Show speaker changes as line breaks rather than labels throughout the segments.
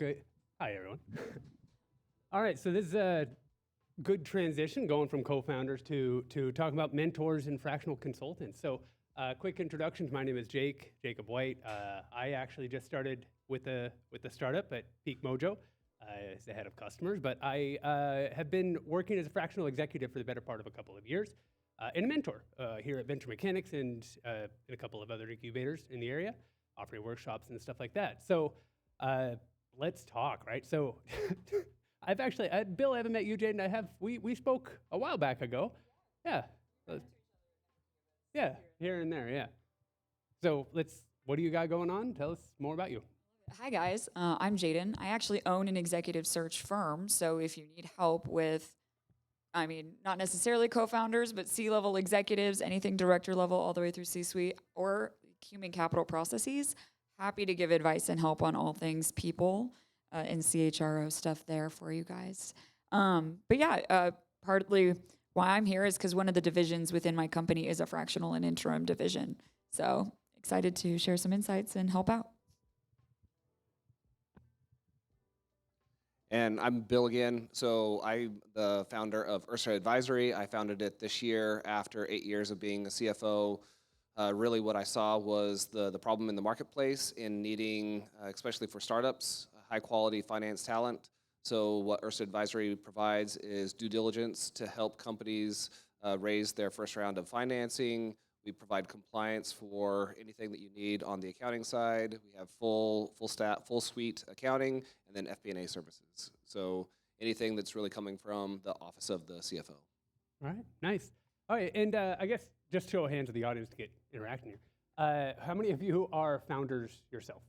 Okay. Hi, everyone. All right, so this is a good transition going from co-founders to talking about mentors and fractional consultants. So quick introductions. My name is Jacob White. I actually just started with a startup at Peak Mojo as the head of customers, but I have been working as a fractional executive for the better part of a couple of years and a mentor here at Venture Mechanics and in a couple of other incubators in the area, offering workshops and stuff like that. So let's talk, right? So Bill, I haven't met you, Jaidin. We spoke a while back ago. Yeah. Yeah, here and there, yeah. So what do you got going on? Tell us more about you.
Hi, guys. I'm Jaidin. I actually own an executive search firm. So if you need help with, not necessarily co-founders, but C-level executives, anything director level all the way through C-suite or human capital processes, happy to give advice and help on all things people and CHRO stuff there for you guys. Partly why I'm here is because one of the divisions within my company is a fractional and interim division. So excited to share some insights and help out.
And I'm Bill again. So I'm the founder of Ursa Advisory. I founded it this year after 8 years of being a CFO. Really what I saw was the problem in the marketplace in needing, especially for startups, high quality finance talent. So what Ursa Advisory provides is due diligence to help companies raise their first round of financing. We provide compliance for anything that you need on the accounting side. We have full suite accounting, and then FP&A services. So anything that's really coming from the office of the CFO.
All right, nice. All right, and I guess just show of hands of the audience to get interacting here. How many of you are founders yourself?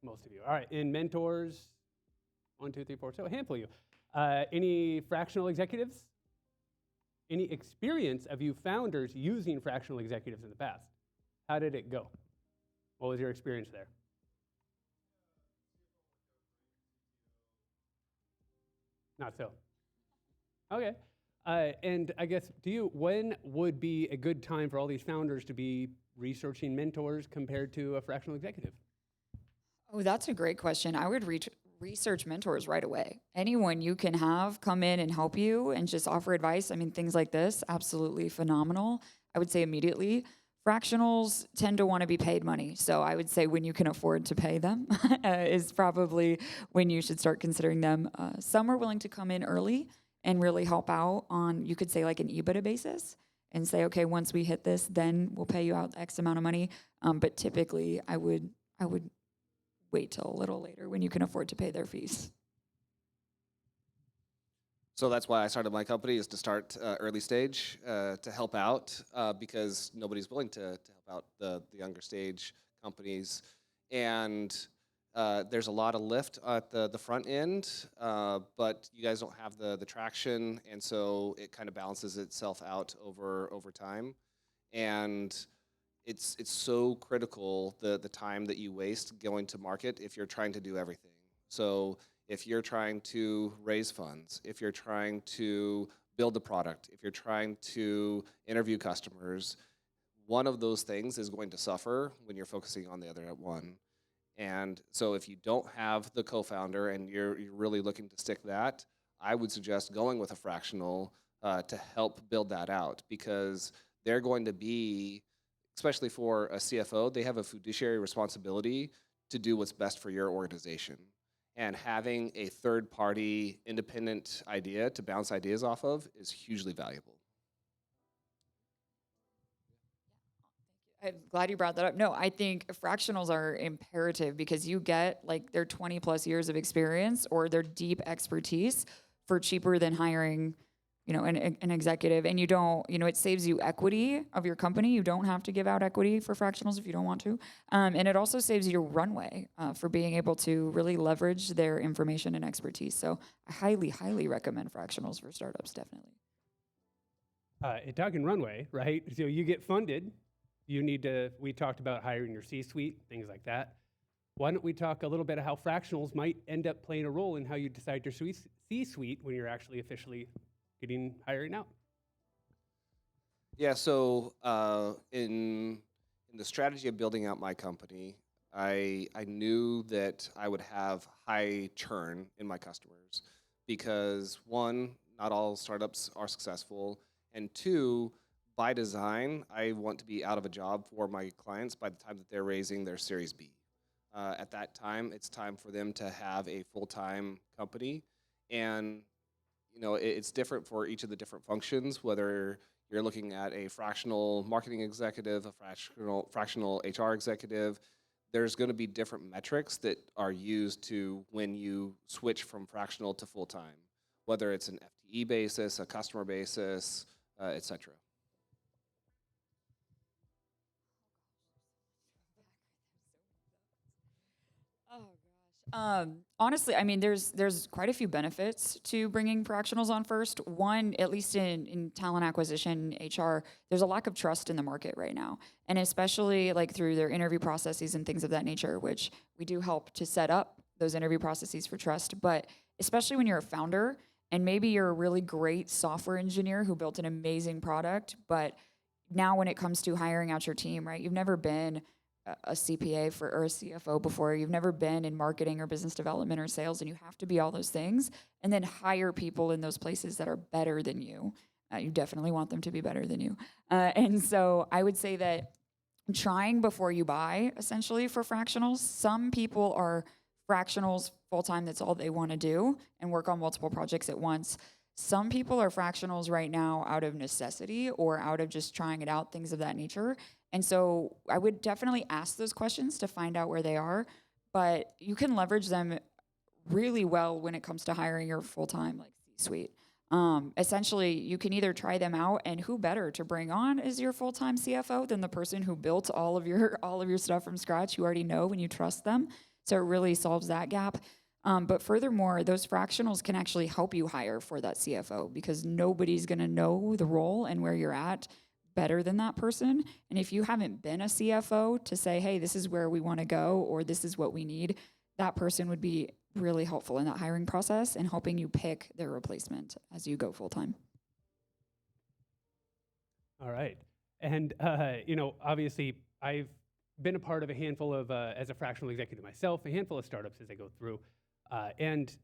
Most of you. All right, and mentors? 1, 2, 3, 4, so a handful of you. Any fractional executives? Any experience of you founders using fractional executives in the past? How did it go? What was your experience there? Not so. Okay. And I guess, when would be a good time for all these founders to be researching mentors compared to a fractional executive?
Oh, that's a great question. I would research mentors right away. Anyone you can have come in and help you and just offer advice. Things like this, absolutely phenomenal. I would say immediately. Fractionals tend to want to be paid money. So I would say when you can afford to pay them is probably when you should start considering them. Some are willing to come in early and really help out on, you could say like an EBITDA basis and say, okay, once we hit this, then we'll pay you out X amount of money. But typically I would wait till a little later when you can afford to pay their fees.
So that's why I started my company, is to start early stage to help out because nobody's willing to help out the younger stage companies. And there's a lot of lift at the front end, but you guys don't have the traction, and so it kind of balances itself out over time. And it's so critical the time that you waste going to market if you're trying to do everything. So if you're trying to raise funds, if you're trying to build a product, if you're trying to interview customers, one of those things is going to suffer when you're focusing on the other one. And so if you don't have the co-founder and you're really looking to stick that, I would suggest going with a fractional to help build that out, because they're going to be, especially for a CFO, they have a fiduciary responsibility to do what's best for your organization. And having a third-party independent idea to bounce ideas off of is hugely valuable.
I'm glad you brought that up. No, I think fractionals are imperative because you get like their 20 plus years of experience or their deep expertise for cheaper than hiring, an executive. And you don't, it saves you equity of your company. You don't have to give out equity for fractionals if you don't want to. And it also saves you runway for being able to really leverage their information and expertise. So I highly, highly recommend fractionals for startups, definitely.
Talking runway, right? So you get funded. We talked about hiring your C-suite, things like that. Why don't we talk a little bit of how fractionals might end up playing a role in how you decide your C-suite when you're actually officially getting hiring out?
Yeah, so in the strategy of building out my company, I knew that I would have high churn in my customers because one, not all startups are successful, and two, by design, I want to be out of a job for my clients by the time that they're raising their Series B. At that time, it's time for them to have a full-time company, and it's different for each of the different functions, whether you're looking at a fractional marketing executive, a fractional HR executive. There's going to be different metrics that are used to when you switch from fractional to full-time, whether it's an FTE basis, a customer basis, et cetera.
Oh gosh. Honestly, I mean, there's quite a few benefits to bringing fractionals on first. One, at least in talent acquisition, HR, there's a lack of trust in the market right now, and especially like through their interview processes and things of that nature, which we do help to set up those interview processes for trust. But especially when you're a founder and maybe you're a really great software engineer who built an amazing product, but now when it comes to hiring out your team, right? You've never been a CPA or a CFO before. You've never been in marketing or business development or sales, and you have to be all those things and then hire people in those places that are better than you. You definitely want them to be better than you. And so I would say that trying before you buy, essentially, for fractionals. Some people are fractionals full-time, that's all they want to do, and work on multiple projects at once. Some people are fractionals right now out of necessity or out of just trying it out, things of that nature. And so I would definitely ask those questions to find out where they are, but you can leverage them really well when it comes to hiring your full-time like C-suite. Essentially, you can either try them out, and who better to bring on as your full-time CFO than the person who built all of your stuff from scratch. You already know when you trust them, so it really solves that gap. But furthermore, those fractionals can actually help you hire for that CFO because nobody's going to know the role and where you're at better than that person. And if you haven't been a CFO to say, hey, this is where we want to go or this is what we need, that person would be really helpful in that hiring process and helping you pick their replacement as you go full time.
All right. And, obviously, I've been a part of a handful of, as a fractional executive myself, a handful of startups as I go through. And,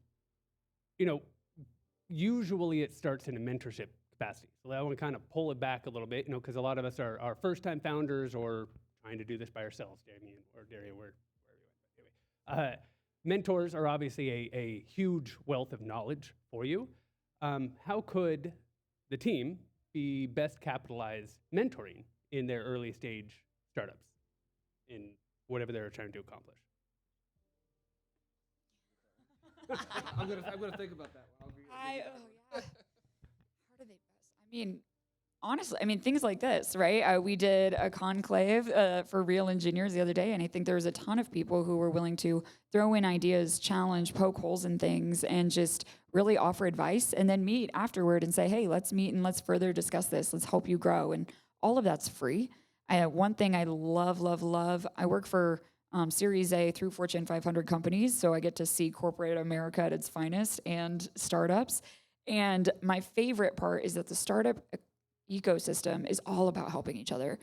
usually it starts in a mentorship capacity. So I want to kind of pull it back a little bit, because a lot of us are first-time founders or trying to do this by ourselves, Damien or Daria, wherever you went. Anyway, mentors are obviously a huge wealth of knowledge for you. How could the team be best capitalize mentoring in their early stage startups in whatever they're trying to accomplish?
I'm gonna think about that one.
How do they best? I mean, honestly, things like this, right? We did a conclave for real engineers the other day, and I think there was a ton of people who were willing to throw in ideas, challenge, poke holes in things, and just really offer advice, and then meet afterward and say, hey, let's meet and let's further discuss this. Let's help you grow. And all of that's free. One thing I love, I work for Series A through Fortune 500 companies, so I get to see corporate America at its finest and startups. And my favorite part is that the startup ecosystem is all about helping each other.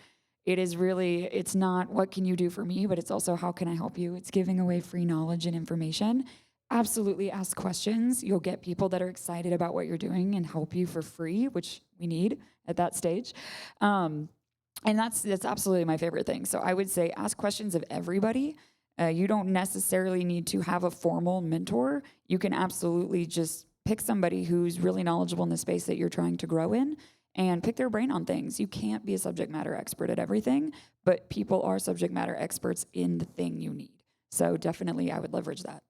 It's not what can you do for me, but it's also how can I help you? It's giving away free knowledge and information. Absolutely ask questions. You'll get people that are excited about what you're doing and help you for free, which we need at that stage. And that's absolutely my favorite thing. So I would say ask questions of everybody. You don't necessarily need to have a formal mentor. You can absolutely just pick somebody who's really knowledgeable in the space that you're trying to grow in and pick their brain on things. You can't be a subject matter expert at everything, but people are subject matter experts in the thing you need. So definitely I would leverage that.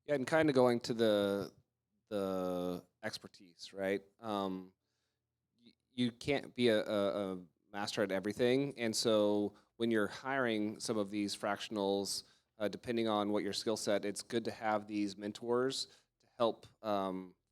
Yeah, and kind of going to the expertise, right? You can't be a master at everything, and so when you're hiring some of these fractionals, depending on what your skill set, it's good to have these mentors to help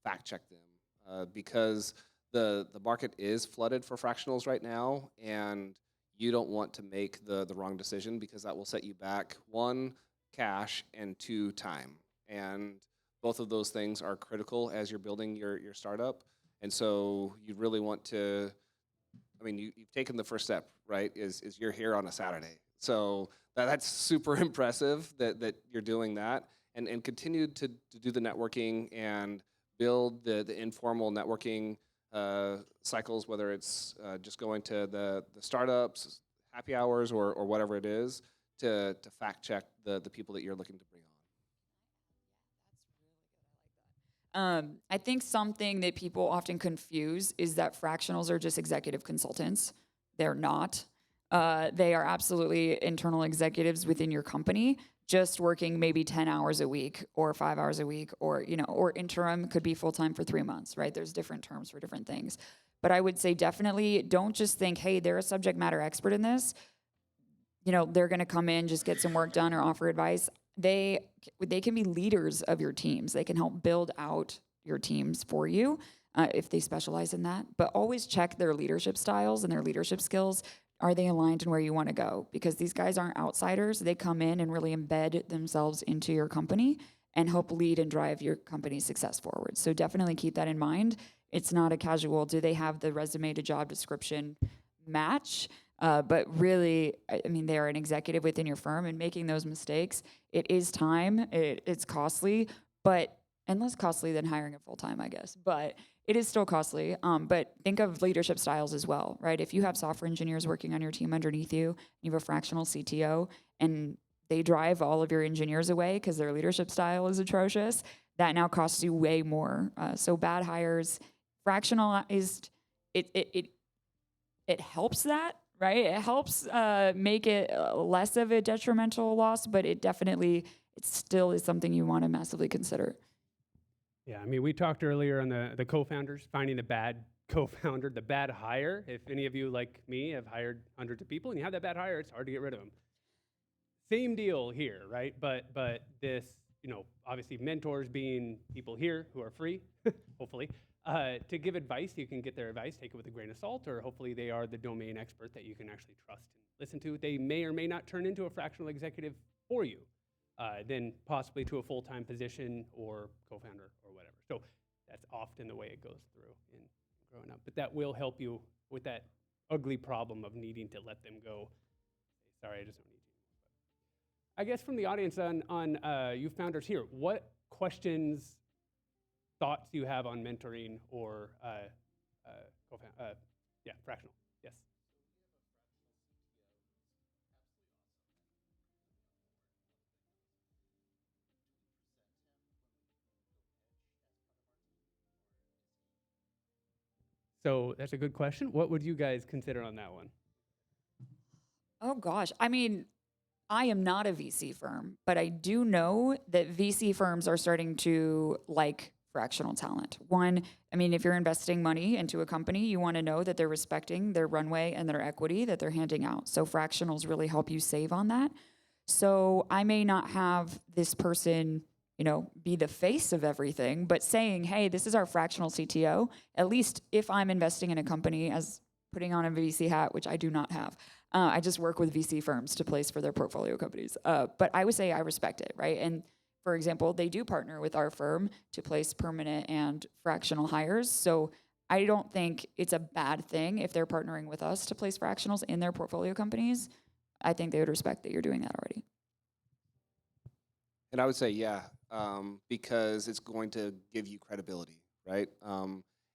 fact check them, because the market is flooded for fractionals right now, and you don't want to make the wrong decision because that will set you back, one, cash, and two, time. And both of those things are critical as you're building your startup. And so you really want to, you've taken the first step, right? Is you're here on a Saturday. So that's super impressive that you're doing that, and continue to do the networking and build the informal networking cycles, whether it's just going to the startups, happy hours, or whatever it is, to fact check the people that you're looking to bring on.
I think something that people often confuse is that fractionals are just executive consultants. They're not. They are absolutely internal executives within your company, just working maybe 10 hours a week or 5 hours a week, or, you know, or interim could be full time for 3 months, right? There's different terms for different things. But I would say definitely don't just think, hey, they're a subject matter expert in this. You know, they're going to come in, just get some work done or offer advice. They can be leaders of your teams. They can help build out your teams for you if they specialize in that. But always check their leadership styles and their leadership skills. Are they aligned in where you want to go? Because these guys aren't outsiders. They come in and really embed themselves into your company and help lead and drive your company's success forward. So definitely keep that in mind. It's not a casual, do they have the resume to job description match? But really, I mean, they are an executive within your firm, and making those mistakes, it is time, it's costly, but, and less costly than hiring a full-time, I guess, but it is still costly. But think of leadership styles as well, right? If you have software engineers working on your team underneath you, you have a fractional CTO, and they drive all of your engineers away because their leadership style is atrocious, that now costs you way more. So bad hires, fractionalized, it helps that, right? It helps make it less of a detrimental loss, but it still is something you want to massively consider.
Yeah, I mean, we talked earlier on the co-founders, finding the bad co-founder, the bad hire. If any of you, like me, have hired hundreds of people and you have that bad hire, it's hard to get rid of them. Same deal here, right? But this, you know, obviously mentors being people here who are free, hopefully, to give advice. You can get their advice, take it with a grain of salt, or hopefully they are the domain expert that you can actually trust and listen to. They may or may not turn into a fractional executive for you, then possibly to a full-time position or co-founder or whatever. So that's often the way it goes through in growing up. But that will help you with that ugly problem of needing to let them go. Sorry, I just don't need you. I guess from the audience on you founders here, what questions, thoughts you have on mentoring or fractional? Yes. So that's a good question. What would you guys consider on that one?
Oh gosh, I mean, I am not a VC firm, but I do know that VC firms are starting to like fractional talent. One, I mean, if you're investing money into a company, you want to know that they're respecting their runway and their equity that they're handing out. So fractionals really help you save on that. So I may not have this person, you know, be the face of everything, but saying, hey, this is our fractional CTO, at least if I'm investing in a company as putting on a VC hat, which I do not have. I just work with VC firms to place for their portfolio companies. But I would say I respect it, right? And for example, they do partner with our firm to place permanent and fractional hires. So I don't think it's a bad thing if they're partnering with us to place fractionals in their portfolio companies. I think they would respect that you're doing that already.
And I would say, yeah, because it's going to give you credibility, right?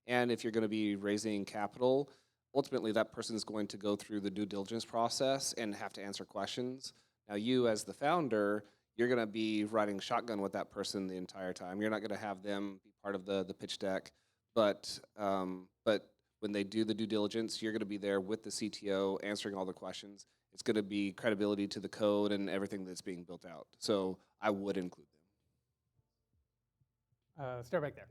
And if you're going to be raising capital, ultimately that person is going to go through the due diligence process and have to answer questions. Now, you as the founder, you're going to be riding shotgun with that person the entire time. You're not going to have them be part of the pitch deck, but when they do the due diligence, you're going to be there with the CTO answering all the questions. It's going to be credibility to the code and everything that's being built out. So I would include them.
Start back there.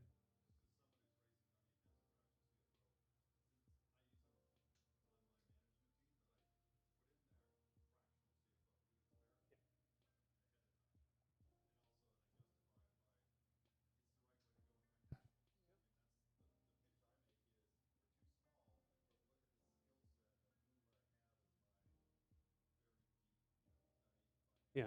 Yeah.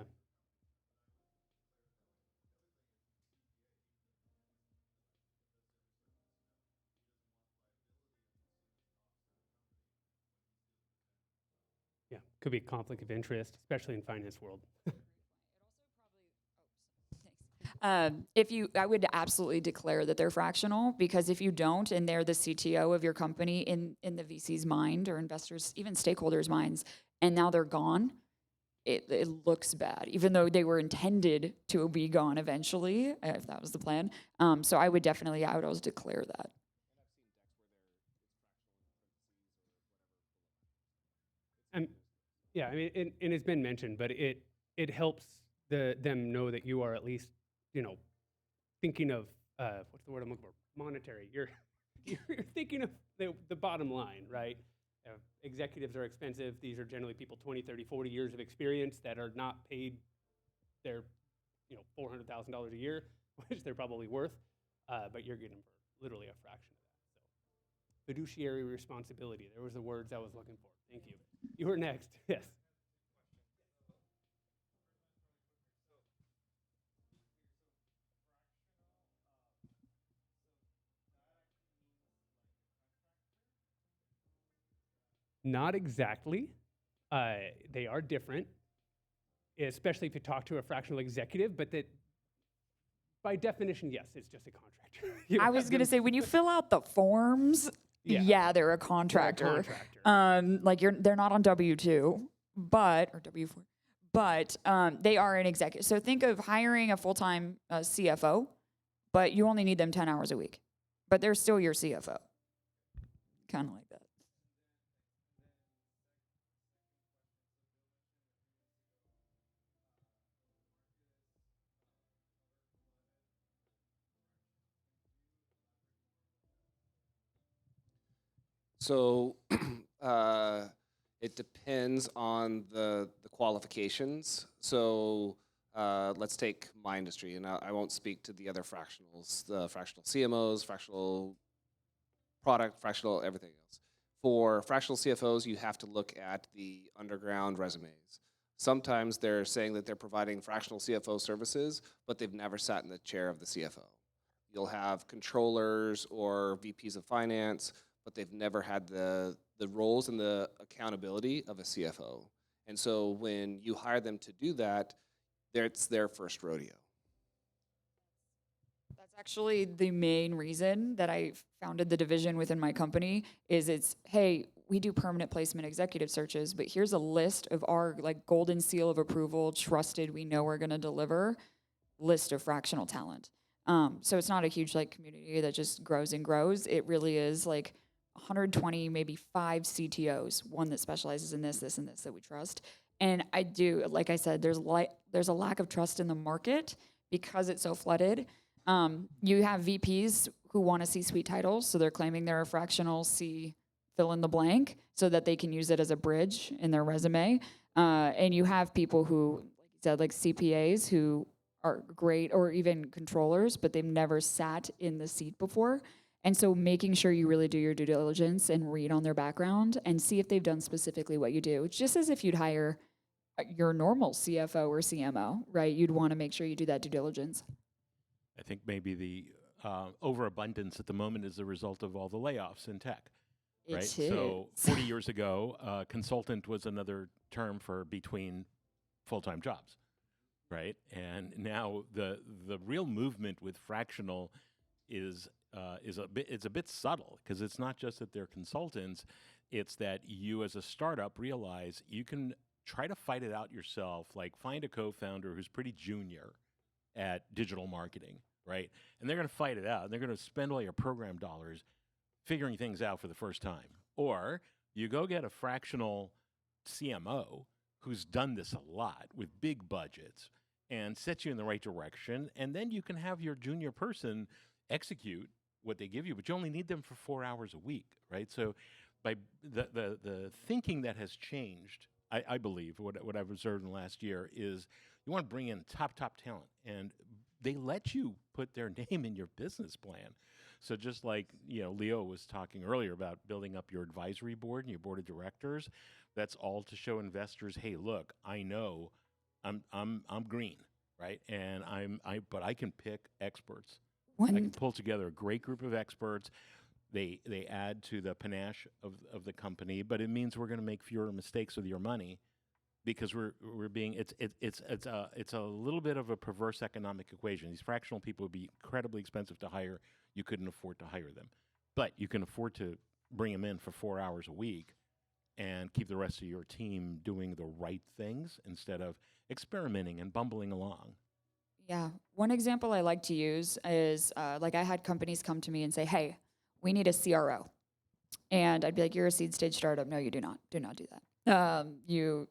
Yeah. could be a conflict of interest, especially in finance world.
I would absolutely declare that they're fractional, because if you don't, and they're the CTO of your company in the VC's mind, or investors, even stakeholders' minds, and now they're gone, it looks bad, even though they were intended to be gone eventually, if that was the plan. So I would always declare that.
And yeah, I mean, and it's been mentioned, but it helps them know that you are at least, thinking of what's the word I'm looking for? Monetary. You're thinking of the bottom line, right? Executives are expensive. These are generally people 20, 30, 40 years of experience that are not paid their $400,000 a year, which they're probably worth, but you're getting them for literally a fraction of that. So fiduciary responsibility. There was the words I was looking for. Thank you. You were next. Yes. Not exactly. They are different, especially if you talk to a fractional executive, but that by definition, yes, it's just a contractor.
I was going to say, when you fill out the forms, yeah, they're a contractor. They're not on W-2, or W-4, but they are an executive. So think of hiring a full-time CFO, but you only need them 10 hours a week, but they're still your CFO. Kind of like that.
So it depends on the qualifications. So let's take my industry, and I won't speak to the other fractionals, the fractional CMOs, fractional product, fractional everything else. For fractional CFOs, you have to look at the underground resumes. Sometimes they're saying that they're providing fractional CFO services, but they've never sat in the chair of the CFO. You'll have controllers or VPs of finance, but they've never had the roles and the accountability of a CFO. And so when you hire them to do that, it's their first rodeo.
That's actually the main reason that I founded the division within my company. Hey, we do permanent placement executive searches, but here's a list of our golden seal of approval, trusted, we know we're going to deliver list of fractional talent. So it's not a huge community that just grows and grows. It really is 120, maybe 5 CTOs, one that specializes in this, and this that we trust. And I do, like I said, there's a lack of trust in the market because it's so flooded. You have VPs who want to see C-suite titles, so they're claiming they're a fractional C fill in the blank so that they can use it as a bridge in their resume. And you have people who, like you said, like CPAs who are great, or even controllers, but they've never sat in the seat before. And so making sure you really do your due diligence and read on their background and see if they've done specifically what you do. It's just as if you'd hire your normal CFO or CMO, right? You'd want to make sure you do that due diligence.
I think maybe the overabundance at the moment is the result of all the layoffs in tech, right? So 40 years ago, consultant was another term for between full-time jobs, right? And now the real movement with fractional is a bit subtle, because it's not just that they're consultants, it's that you as a startup realize you can try to fight it out yourself, like find a co-founder who's pretty junior at digital marketing, right? And they're going to fight it out, and they're going to spend all your program dollars figuring things out for the first time. Or you go get a fractional CMO who's done this a lot with big budgets and sets you in the right direction, and then you can have your junior person execute what they give you, but you only need them for 4 hours a week, right? So by the thinking that has changed, I believe, what I've observed in the last year is you want to bring in top talent, and they let you put their name in your business plan. So just like Leo was talking earlier about building up your advisory board and your board of directors, that's all to show investors, hey, look, I know I'm green, right? And but I can pick experts. I can pull together a great group of experts. They add to the panache of the company, but it means we're going to make fewer mistakes with your money because we're being it's a little bit of a perverse economic equation. These fractional people would be incredibly expensive to hire. You couldn't afford to hire them, but you can afford to bring them in for 4 hours a week and keep the rest of your team doing the right things instead of experimenting and bumbling along.
Yeah. One example I like to use is like I had companies come to me and say, hey, we need a CRO. And I'd be like, you're a seed stage startup. No, you do not. Do not do that. You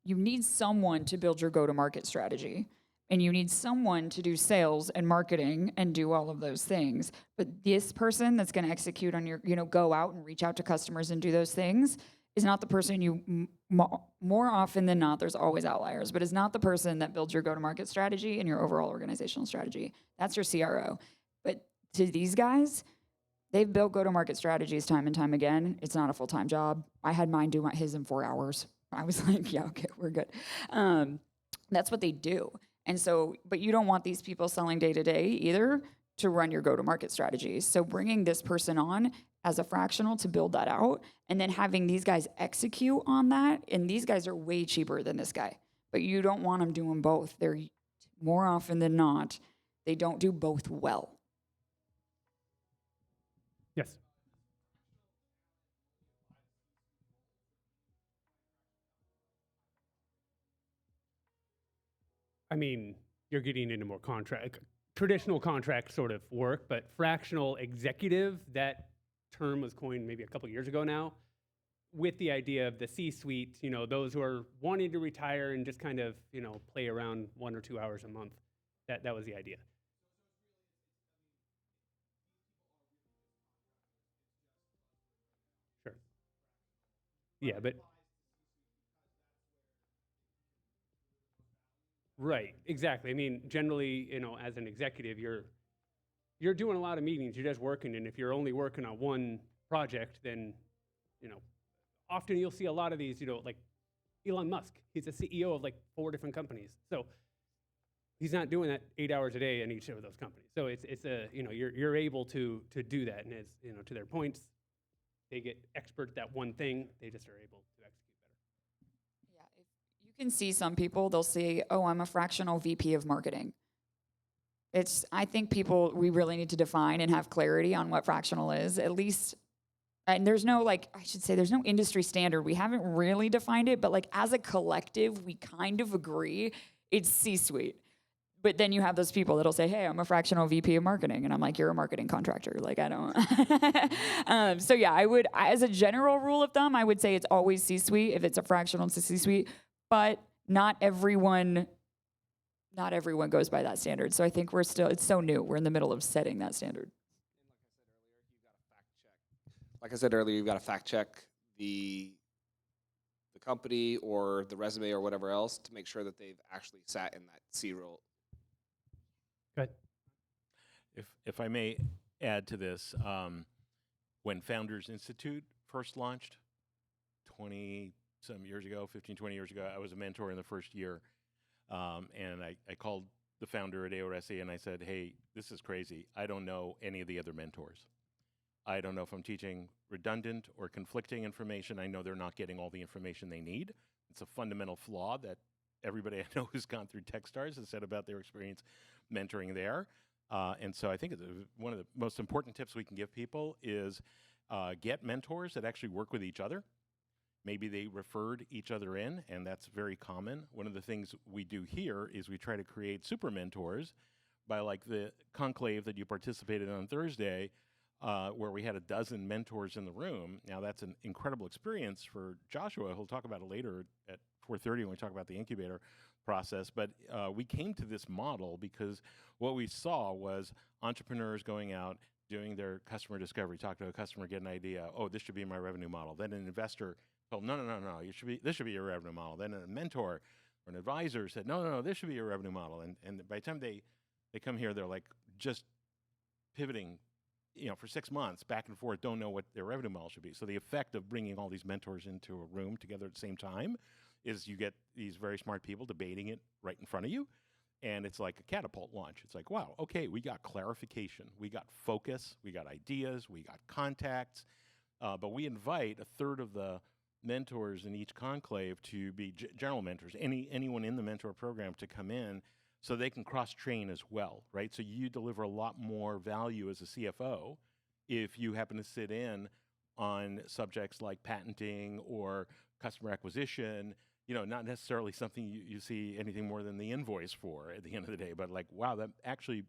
need someone to build your go-to-market strategy. And you need someone to do sales and marketing and do all of those things. But this person that's going to execute on your, go out and reach out to customers and do those things is not the person you, more often than not, there's always outliers, but is not the person that builds your go-to-market strategy and your overall organizational strategy. That's your CRO. But to these guys, they've built go-to-market strategies time and time again. It's not a full-time job. I had mine do his in 4 hours. I was like, yeah, okay, we're good. That's what they do. And so, but you don't want these people selling day to day either to run your go-to-market strategies. So bringing this person on as a fractional to build that out and then having these guys execute on that. And these guys are way cheaper than this guy, but you don't want them doing both. They're more often than not, they don't do both well.
Yes. I mean, you're getting into more traditional contract sort of work, but fractional executive, that term was coined maybe a couple years ago now, with the idea of the C-suite, those who are wanting to retire and just kind of, play around 1 or 2 hours a month. That was the idea. Sure. Yeah, but right, exactly. I mean, generally, as an executive, you're doing a lot of meetings, you're just working, and if you're only working on one project, then, often you'll see a lot of these, like Elon Musk, he's a CEO of like 4 different companies. So he's not doing that 8 hours a day in each of those companies. So it's a, you're able to do that, and as, to their points, they get expert at that one thing, they just are able to execute better.
Yeah, if you can see some people, they'll say, oh, I'm a fractional VP of marketing. I think we really need to define and have clarity on what fractional is, at least. And there's no, there's no industry standard. We haven't really defined it, but as a collective, we kind of agree it's C-suite. But then you have those people that'll say, hey, I'm a fractional VP of marketing. And I'm like, you're a marketing contractor. I don't. So yeah, as a general rule of thumb, I would say it's always C-suite. If it's a fractional, it's a C-suite. But not everyone goes by that standard. So I think it's so new. We're in the middle of setting that standard.
Like I said earlier, you've got to fact check the company or the resume or whatever else to make sure that they've actually sat in that C role.
Good.
If I may add to this, when Founders Institute first launched 20-some years ago, 15, 20 years ago, I was a mentor in the first year. And I called the founder at AORSE and I said, hey, this is crazy. I don't know any of the other mentors. I don't know if I'm teaching redundant or conflicting information. I know they're not getting all the information they need. It's a fundamental flaw that everybody I know who's gone through Techstars has said about their experience mentoring there. And so I think one of the most important tips we can give people is get mentors that actually work with each other. Maybe they referred each other in, and that's very common. One of the things we do here is we try to create super mentors by the conclave that you participated in on Thursday, where we had 12 mentors in the room. Now, that's an incredible experience for Joshua. He'll talk about it later at 4:30 when we talk about the incubator process. But we came to this model because what we saw was entrepreneurs going out, doing their customer discovery, talk to a customer, get an idea. Oh, this should be my revenue model. Then an investor told, no, this should be your revenue model. Then a mentor or an advisor said, no, this should be your revenue model. And by the time they come here, they're just pivoting, for 6 months back and forth, don't know what their revenue model should be. So the effect of bringing all these mentors into a room together at the same time is you get these very smart people debating it right in front of you. And it's like a catapult launch. It's like, wow, okay, we got clarification, we got focus, we got ideas, we got contacts, but we invite a third of the mentors in each conclave to be general mentors, anyone in the mentor program to come in so they can cross-train as well, right? So you deliver a lot more value as a CFO if you happen to sit in on subjects like patenting or customer acquisition, not necessarily something you see anything more than the invoice for at the end of the day, but like, wow, that actually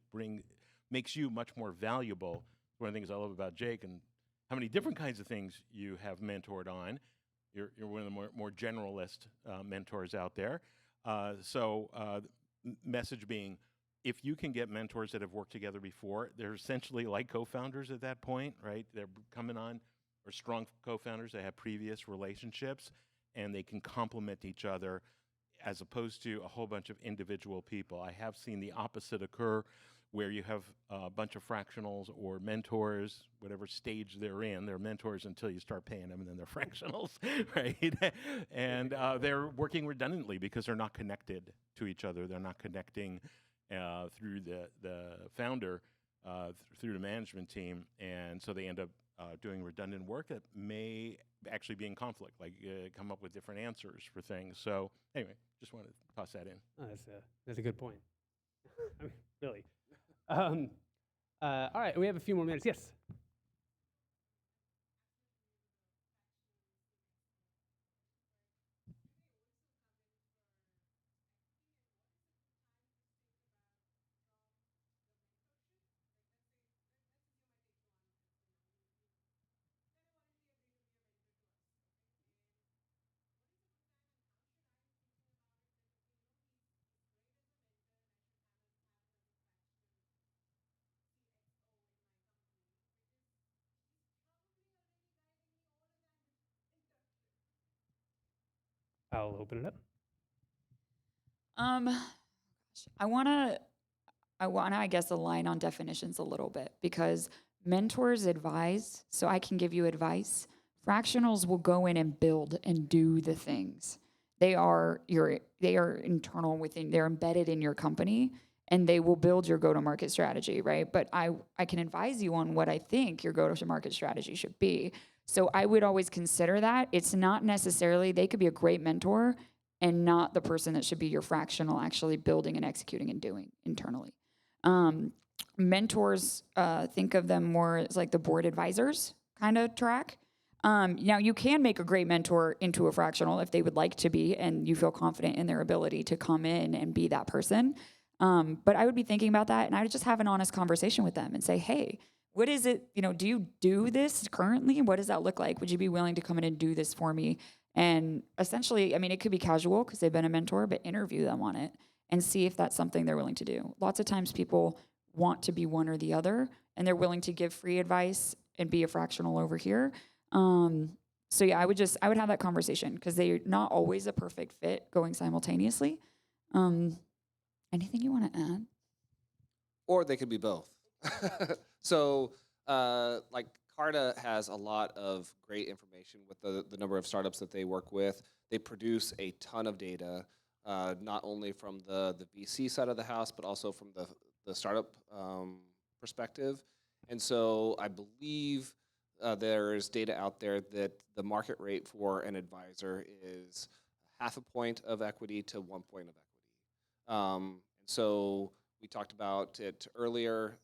makes you much more valuable. One of the things I love about Jake and how many different kinds of things you have mentored on. You're one of the more generalist mentors out there. Message being, if you can get mentors that have worked together before, they're essentially like co-founders at that point, right? They're coming on, or strong co-founders that have previous relationships, and they can complement each other as opposed to a whole bunch of individual people. I have seen the opposite occur where you have a bunch of fractionals or mentors, whatever stage they're in. They're mentors until you start paying them, and then they're fractionals, right? And they're working redundantly because they're not connected to each other. They're not connecting through the founder, through the management team, and so they end up doing redundant work that may actually be in conflict, like come up with different answers for things. So anyway, just wanted to toss that in.
Oh, that's a good point. I mean, really. All right, we have a few more minutes. Yes. I'll open it up.
I wanna, I guess, align on definitions a little bit because mentors advise, so I can give you advice. Fractionals will go in and build and do the things. They are internal within, they're embedded in your company, and they will build your go-to-market strategy, right? But I can advise you on what I think your go-to-market strategy should be. So I would always consider that. It's not necessarily, they could be a great mentor and not the person that should be your fractional actually building and executing and doing internally. Mentors, think of them more as like the board advisors kind of track. Now, you can make a great mentor into a fractional if they would like to be and you feel confident in their ability to come in and be that person. But I would be thinking about that, and I would just have an honest conversation with them and say, hey, what is it, do you do this currently? What does that look like? Would you be willing to come in and do this for me? And essentially, I mean, it could be casual because they've been a mentor, but interview them on it and see if that's something they're willing to do. Lots of times people want to be one or the other, and they're willing to give free advice and be a fractional over here. So yeah, I would have that conversation because they're not always a perfect fit going simultaneously. Anything you want to add?
Or they could be both. So, like Carta has a lot of great information with the number of startups that they work with. They produce a ton of data, not only from the VC side of the house, but also from the startup perspective. And so I believe there's data out there that the market rate for an advisor is 0.5 point of equity to 1 point of equity. And so we talked about it earlier.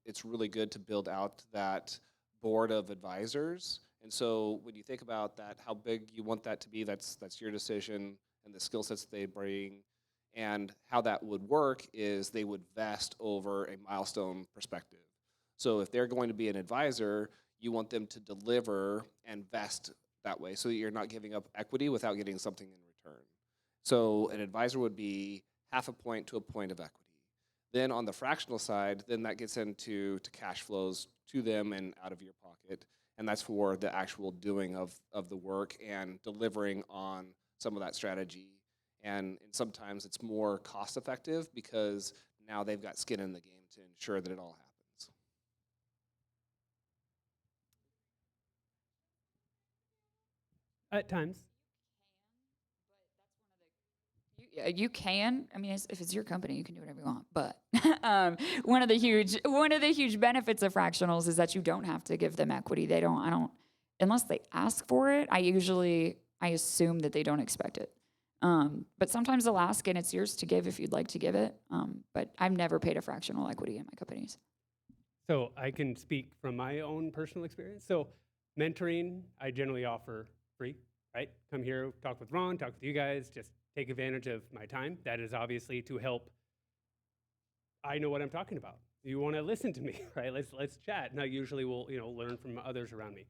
It's really good to build out that board of advisors. And so when you think about that, how big you want that to be, that's your decision, and the skill sets they bring. And how that would work is they would vest over a milestone perspective. So if they're going to be an advisor, you want them to deliver and vest that way so that you're not giving up equity without getting something in return. So an advisor would be 0.5 point to 1 point of equity. Then on the fractional side, then that gets into cash flows to them and out of your pocket. And that's for the actual doing of the work and delivering on some of that strategy. And sometimes it's more cost effective because now they've got skin in the game to ensure that it all happens.
At times.
You can. I mean, if it's your company, you can do whatever you want. But one of the huge benefits of fractionals is that you don't have to give them equity. I don't, unless they ask for it. I usually I assume that they don't expect it. But sometimes they'll ask, and it's yours to give if you'd like to give it. But I've never paid a fractional equity in my companies.
So I can speak from my own personal experience. So mentoring, I generally offer free, right? Come here, talk with Ron, talk with you guys, just take advantage of my time. That is obviously to help. I know what I'm talking about. You want to listen to me, right? Let's chat. And I usually will, learn from others around me.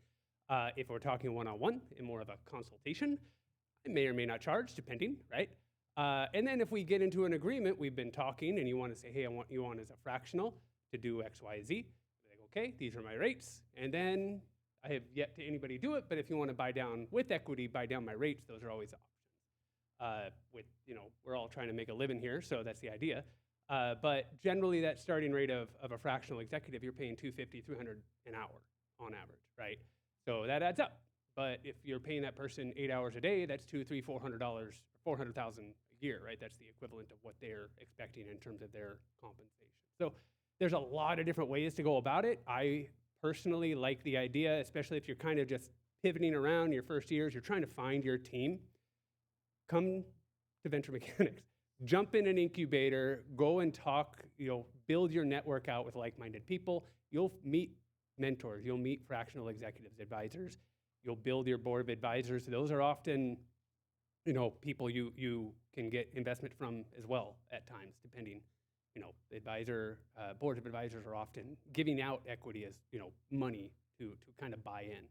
If we're talking one-on-one in more of a consultation, I may or may not charge, depending, right? And then if we get into an agreement, we've been talking, and you want to say, hey, I want you on as a fractional to do X, Y, Z. Like, okay, these are my rates. And then I have yet to anybody do it, but if you want to buy down with equity, buy down my rates, those are always options. We're all trying to make a living here, so that's the idea. But generally, that starting rate of a fractional executive, you're paying $250, $300 an hour on average, right? So that adds up. But if you're paying that person 8 hours a day, that's $200, $300, $400, $400,000 a year, right? That's the equivalent of what they're expecting in terms of their compensation. So there's a lot of different ways to go about it. I personally like the idea, especially if you're kind of just pivoting around your first years, you're trying to find your team. Come to Venture Mechanics. Jump in an incubator, go and talk, build your network out with like-minded people. You'll meet mentors, you'll meet fractional executives, advisors. You'll build your board of advisors. Those are often, people you can get investment from as well at times, depending. Boards of advisors are often giving out equity as, money to kind of buy in